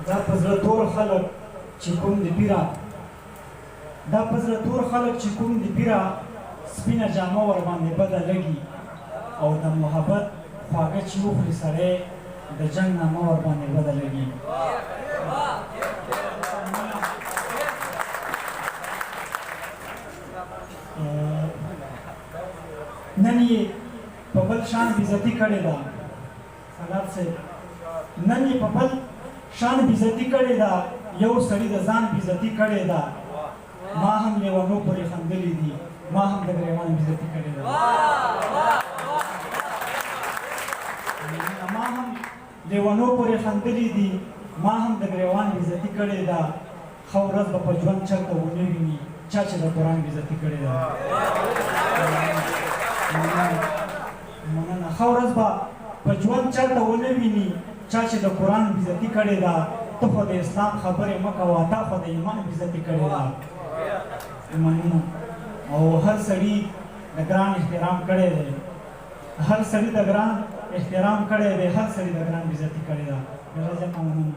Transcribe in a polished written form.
دا په زړه تور خلک چې کوم د پیره دا په زړه تور خلک چې کوم د پیره سپینه جامه ورباندې بده لګي او د محبت خواږه چې وخوري سړی د جنګ نامه ورباندې بده لګي نن یې په بل شان بېزتي کړې ده سلام صاحب نن یې په بل شان بېزتي کړې ده یو سړي د ځان بېزتي کړې ده ما هم لیونو پورې خندلي دي ما هم د ګریوان بېزتي کړې ده ما هم لیونو پورې خندلي دي ما هم د ګریوان بېزتي کړې ده ښه ورځ به په ژوند چېرته ونه ویني چا چې د قرآن بېزتي کړې ده مننه ښه ورځ به په ژوند چېرته ونه ویني چا چې د قرآن بېزتي کړې ده ته خو د اسلام خبرې مه کوه تا خو د ایمان بېزتي کړې ده مننه او هر سړي د ګران احترام کړی دی هر سړي د ګران احترام کړی دی هر سړي د ګران بېزتي کړې ده ډېره زیاته مننه